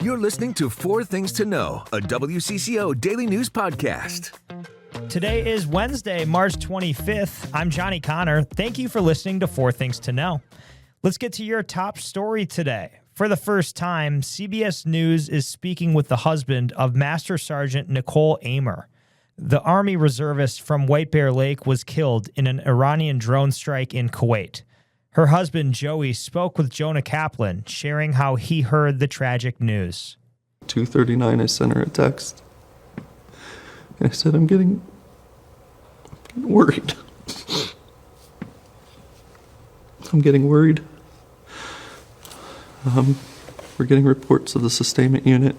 You're listening to Four Things to Know, a WCCO daily news podcast. Today is Wednesday, March 25th. I'm Johnny Connor. Thank you for listening to Four Things to Know. Let's get to your top story today. For the first time, CBS News is speaking with the husband of Master Sergeant Nicole Amor. The Army Reservist from White Bear Lake was killed in an Iranian drone strike in Kuwait. Her husband, Joey, spoke with Jonah Kaplan, sharing how he heard the tragic news. 2:39, I sent her a text. And I said, I'm getting worried. I'm getting worried. We're getting reports of the sustainment unit.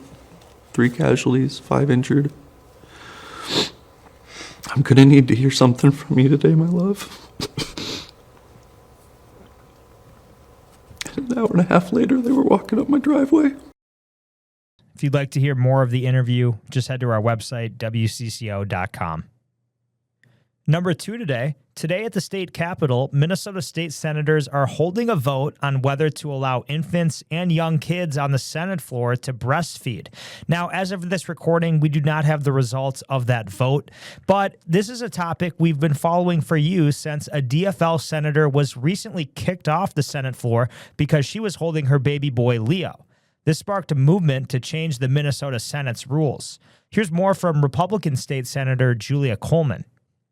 3 casualties, 5 injured. I'm going to need to hear something from you today, my love. An hour and a half later, they were walking up my driveway. If you'd like to hear more of the interview, just head to our website, WCCO.com. Number 2 today. Today at the state capitol, Minnesota state senators are holding a vote on whether to allow infants and young kids on the Senate floor to breastfeed. Now, as of this recording, we do not have the results of that vote, but this is a topic we've been following for you since a DFL senator was recently kicked off the Senate floor because she was holding her baby boy, Leo. This sparked a movement to change the Minnesota Senate's rules. Here's more from Republican State Senator Julia Coleman.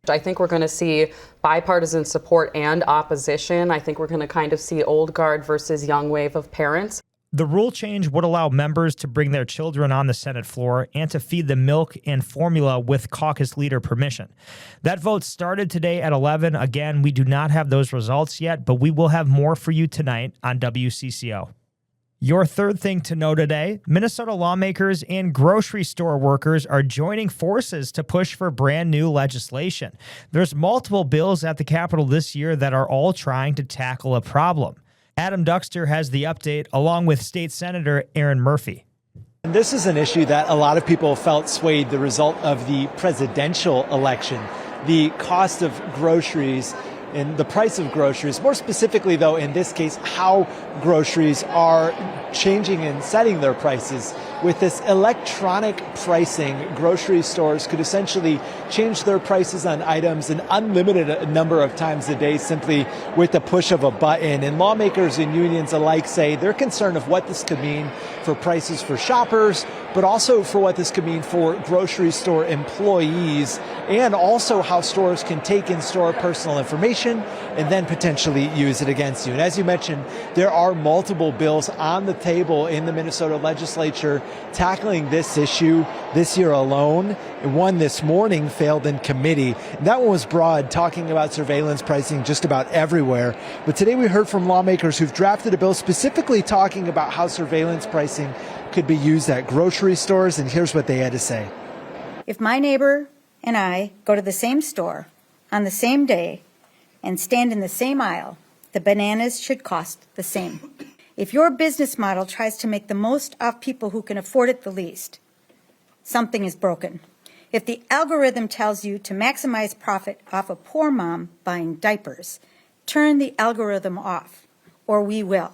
I think we're going to see bipartisan support and opposition. I think we're going to kind of see old guard versus young wave of parents. The rule change would allow members to bring their children on the Senate floor and to feed them milk and formula with caucus leader permission. That vote started today at 11. Again, we do not have those results yet, but we will have more for you tonight on WCCO. Your third thing to know today, Minnesota lawmakers and grocery store workers are joining forces to push for brand new legislation. There's multiple bills at the Capitol this year that are all trying to tackle a problem. Adam Duxter has the update along with State Senator Aaron Murphy. And this is an issue that a lot of people felt swayed the result of the presidential election. The cost of groceries and the price of groceries, more specifically, though, in this case, how groceries are changing and setting their prices. With this electronic pricing, grocery stores could essentially change their prices on items an unlimited number of times a day simply with the push of a button. And lawmakers and unions alike say they're concerned of what this could mean for prices for shoppers, but also for what this could mean for grocery store employees, and also how stores can take in-store personal information and then potentially use it against you. And as you mentioned, there are multiple bills on the table in the Minnesota legislature tackling this issue this year alone. One this morning failed in committee. That one was broad, talking about surveillance pricing just about everywhere. But today we heard from lawmakers who've drafted a bill specifically talking about how surveillance pricing could be used at grocery stores, and here's what they had to say. If my neighbor and I go to the same store on the same day and stand in the same aisle, the bananas should cost the same. If your business model tries to make the most of people who can afford it the least, something is broken. If the algorithm tells you to maximize profit off a poor mom buying diapers, turn the algorithm off, or we will.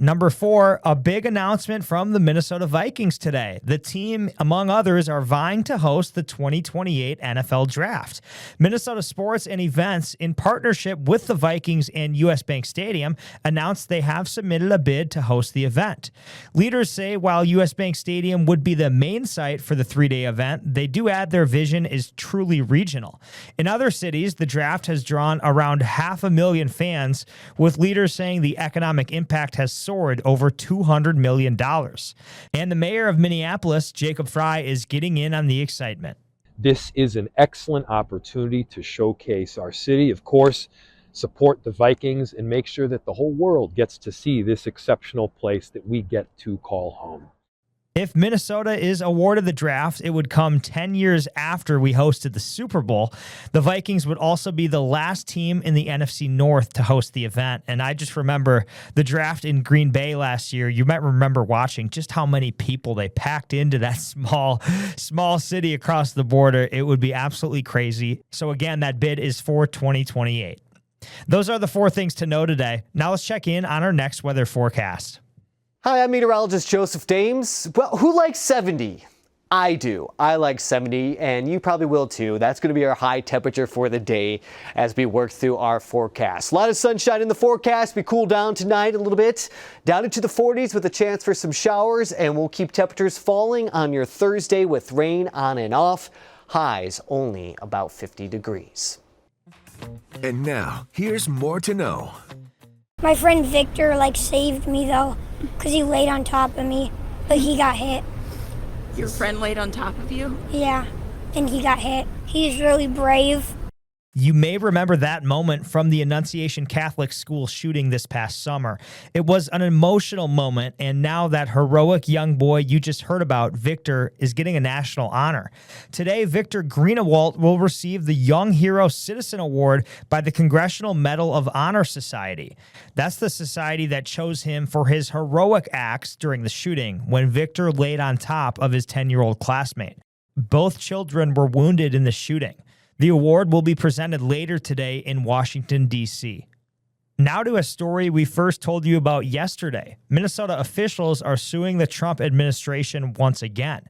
Number 4, a big announcement from the Minnesota Vikings today. The team, among others, are vying to host the 2028 NFL Draft. Minnesota Sports and Events, in partnership with the Vikings and US Bank Stadium, announced they have submitted a bid to host the event. Leaders say while US Bank Stadium would be the main site for the 3-day event, they do add their vision is truly regional. In other cities, the draft has drawn around 500,000 fans, with leaders saying the economic impact has soared over $200 million. And the mayor of Minneapolis, Jacob Fry, is getting in on the excitement. This is an excellent opportunity to showcase our city, of course, support the Vikings, and make sure that the whole world gets to see this exceptional place that we get to call home. If Minnesota is awarded the draft, it would come 10 years after we hosted the Super Bowl. The Vikings would also be the last team in the NFC North to host the event. And I just remember the draft in Green Bay last year. You might remember watching just how many people they packed into that small city across the border. It would be absolutely crazy. So again, that bid is for 2028. Those are the 4 things to know today. Now let's check in on our next weather forecast. Hi, I'm meteorologist Joseph Dames. Well, who likes 70? I do. I like 70, and you probably will too. That's going to be our high temperature for the day as we work through our forecast. A lot of sunshine in the forecast. We cool down tonight a little bit, down into the 40s with a chance for some showers, and we'll keep temperatures falling on your Thursday with rain on and off. Highs only about 50 degrees. And now, here's more to know. My friend Victor saved me though, because he laid on top of me, but he got hit. Your friend laid on top of you? Yeah, and he got hit. He's really brave. You may remember that moment from the Annunciation Catholic School shooting this past summer. It was an emotional moment, and now that heroic young boy you just heard about, Victor, is getting a national honor. Today, Victor Greenewalt will receive the Young Hero Citizen Award by the Congressional Medal of Honor Society. That's the society that chose him for his heroic acts during the shooting when Victor laid on top of his 10-year-old classmate. Both children were wounded in the shooting. The award will be presented later today in Washington, D.C. Now to a story we first told you about yesterday. Minnesota officials are suing the Trump administration once again.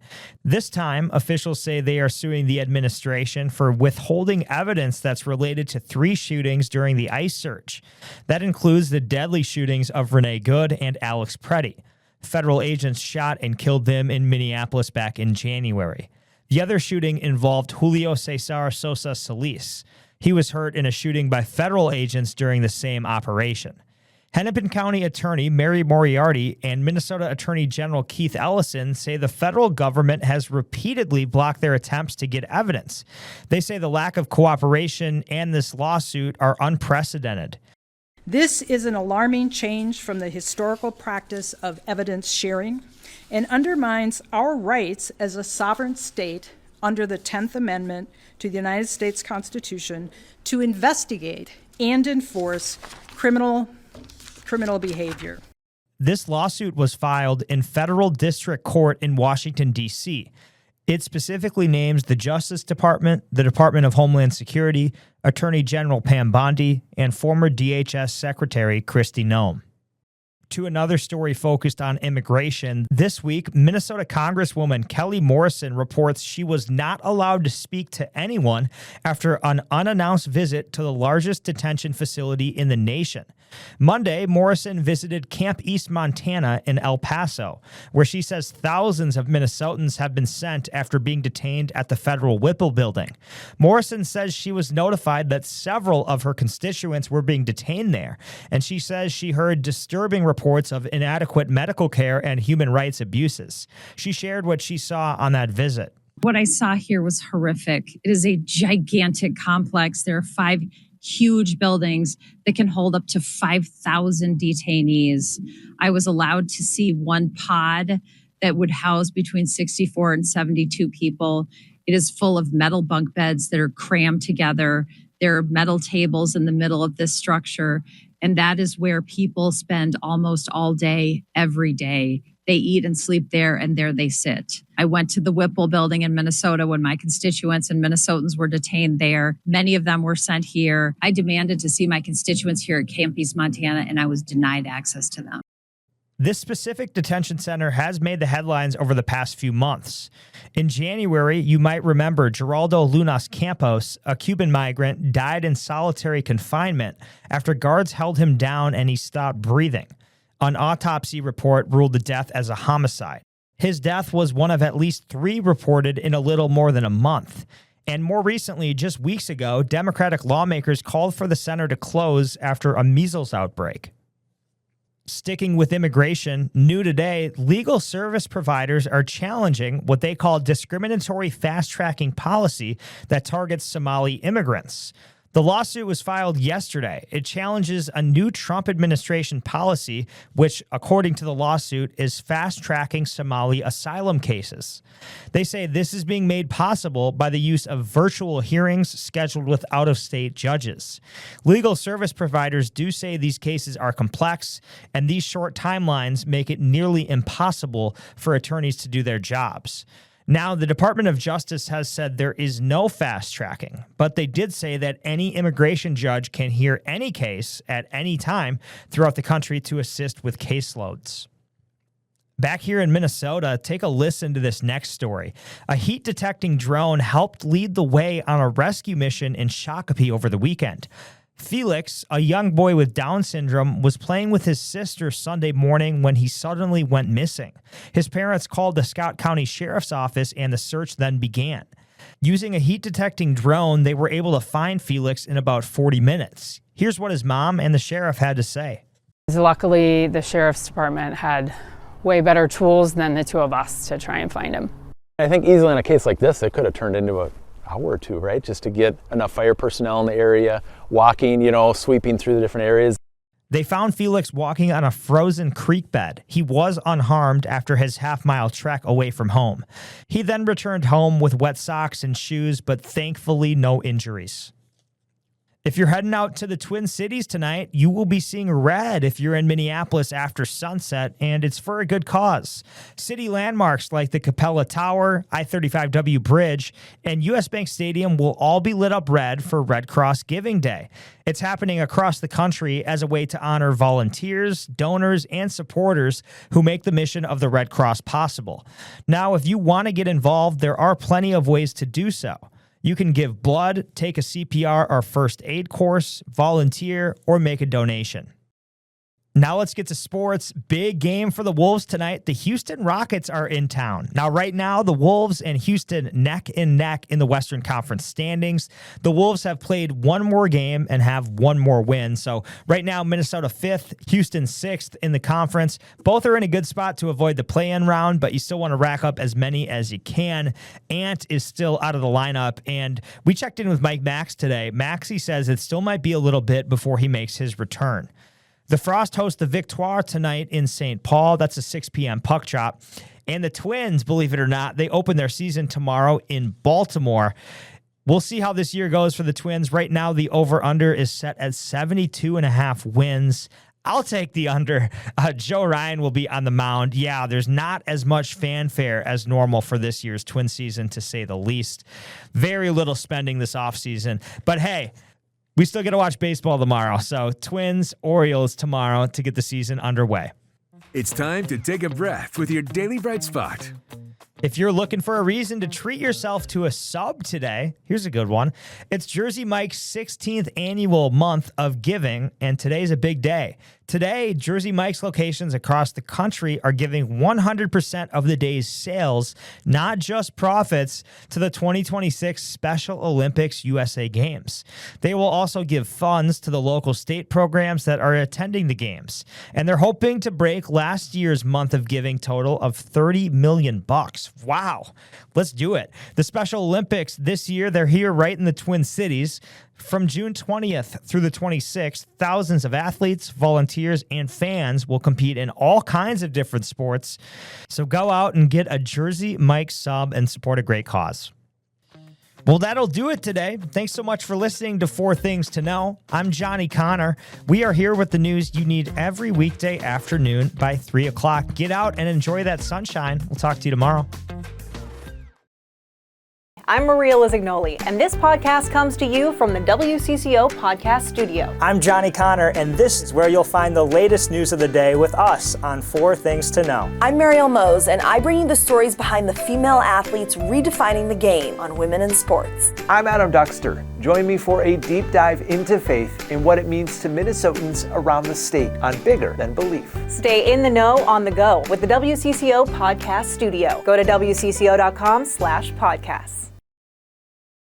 This time, officials say they are suing the administration for withholding evidence that's related to 3 shootings during the ICE search. That includes the deadly shootings of Renee Good and Alex Preddy. Federal agents shot and killed them in Minneapolis back in January. The other shooting involved Julio Cesar Sosa Solis. He was hurt in a shooting by federal agents during the same operation. Hennepin County Attorney Mary Moriarty and Minnesota Attorney General Keith Ellison say the federal government has repeatedly blocked their attempts to get evidence. They say the lack of cooperation and this lawsuit are unprecedented. This is an alarming change from the historical practice of evidence sharing and undermines our rights as a sovereign state under the 10th Amendment to the United States Constitution to investigate and enforce criminal behavior. This lawsuit was filed in federal district court in Washington, D.C. It specifically names the Justice Department, the Department of Homeland Security, Attorney General Pam Bondi, and former DHS Secretary Kristi Noem. To another story focused on immigration, this week, Minnesota Congresswoman Kelly Morrison reports she was not allowed to speak to anyone after an unannounced visit to the largest detention facility in the nation. Monday, Morrison visited Camp East Montana in El Paso, where she says thousands of Minnesotans have been sent after being detained at the federal Whipple building. Morrison says she was notified that several of her constituents were being detained there, and she says she heard disturbing reports of inadequate medical care and human rights abuses. She shared what she saw on that visit. What I saw here was horrific. It is a gigantic complex. There are 5 huge buildings that can hold up to 5,000 detainees. I was allowed to see one pod that would house between 64 and 72 people. It is full of metal bunk beds that are crammed together. There are metal tables in the middle of this structure, and that is where people spend almost all day, every day. They eat and sleep there, and there they sit. I went to the Whipple building in Minnesota when my constituents and Minnesotans were detained there. Many of them were sent here. I demanded to see my constituents here at Camp East Montana, and I was denied access to them. This specific detention center has made the headlines over the past few months. In January, you might remember Geraldo Lunas Campos, a Cuban migrant, died in solitary confinement after guards held him down and he stopped breathing. An autopsy report ruled the death as a homicide. His death was one of at least 3 reported in a little more than a month. And more recently, just weeks ago, Democratic lawmakers called for the center to close after a measles outbreak. Sticking with immigration, new today, legal service providers are challenging what they call discriminatory fast-tracking policy that targets Somali immigrants. The lawsuit was filed yesterday. It challenges a new Trump administration policy, which, according to the lawsuit, is fast-tracking Somali asylum cases. They say this is being made possible by the use of virtual hearings scheduled with out-of-state judges. Legal service providers do say these cases are complex, and these short timelines make it nearly impossible for attorneys to do their jobs. Now, the Department of Justice has said there is no fast tracking, but they did say that any immigration judge can hear any case at any time throughout the country to assist with caseloads. Back here in Minnesota, take a listen to this next story. A heat-detecting drone helped lead the way on a rescue mission in Shakopee over the weekend. Felix, a young boy with Down syndrome, was playing with his sister Sunday morning when he suddenly went missing. His parents called the Scott County Sheriff's Office and the search then began. Using a heat-detecting drone, they were able to find Felix in about 40 minutes. Here's what his mom and the sheriff had to say. Luckily, the sheriff's department had way better tools than the two of us to try and find him. I think easily in a case like this, it could have turned into an hour or two, right? Just to get enough fire personnel in the area, walking, sweeping through the different areas. They found Felix walking on a frozen creek bed. He was unharmed after his half-mile trek away from home. He then returned home with wet socks and shoes, but thankfully no injuries. If you're heading out to the Twin Cities tonight, you will be seeing red if you're in Minneapolis after sunset, and it's for a good cause. City landmarks like the Capella Tower, I-35W Bridge, and U.S. Bank Stadium will all be lit up red for Red Cross Giving Day. It's happening across the country as a way to honor volunteers, donors, and supporters who make the mission of the Red Cross possible. Now, if you want to get involved, there are plenty of ways to do so. You can give blood, take a CPR or first aid course, volunteer, or make a donation. Now let's get to sports. Big game for the Wolves tonight. The Houston Rockets are in town. Now, right now, the Wolves and Houston neck and neck in the Western Conference standings. The Wolves have played one more game and have one more win. So right now, Minnesota 5th, Houston 6th in the conference. Both are in a good spot to avoid the play-in round, but you still want to rack up as many as you can. Ant is still out of the lineup, and we checked in with Mike Max today. Maxey says it still might be a little bit before he makes his return. The Frost host the Victoire tonight in St. Paul. That's a 6 p.m. puck drop. And the Twins, believe it or not, they open their season tomorrow in Baltimore. We'll see how this year goes for the Twins. Right now, the over-under is set at 72.5 wins. I'll take the under. Joe Ryan will be on the mound. Yeah, there's not as much fanfare as normal for this year's Twin season, to say the least. Very little spending this offseason. But hey, we still get to watch baseball tomorrow, so Twins, Orioles tomorrow to get the season underway. It's time to take a breath with your Daily Bright Spot. If you're looking for a reason to treat yourself to a sub today, here's a good one. It's Jersey Mike's 16th annual month of giving, and today's a big day. Today, Jersey Mike's locations across the country are giving 100% of the day's sales, not just profits, to the 2026 Special Olympics USA Games. They will also give funds to the local state programs that are attending the games, and they're hoping to break last year's month of giving total of $30 million. Wow, let's do it. The Special Olympics this year, they're here right in the Twin Cities. From June 20th through the 26th, thousands of athletes, volunteers, and fans will compete in all kinds of different sports. So go out and get a Jersey Mike sub and support a great cause. Well, that'll do it today. Thanks so much for listening to 4 Things to Know. I'm Johnny Connor. We are here with the news you need every weekday afternoon by 3 o'clock. Get out and enjoy that sunshine. We'll talk to you tomorrow. I'm Maria Lizignoli, and this podcast comes to you from the WCCO podcast studio. I'm Johnny Connor, and this is where you'll find the latest news of the day with us on 4 Things to Know. I'm Mariel Mose, and I bring you the stories behind the female athletes redefining the game on women in sports. I'm Adam Duxter. Join me for a deep dive into faith and what it means to Minnesotans around the state on Bigger Than Belief. Stay in the know on the go with the WCCO podcast studio. Go to WCCO.com/podcasts.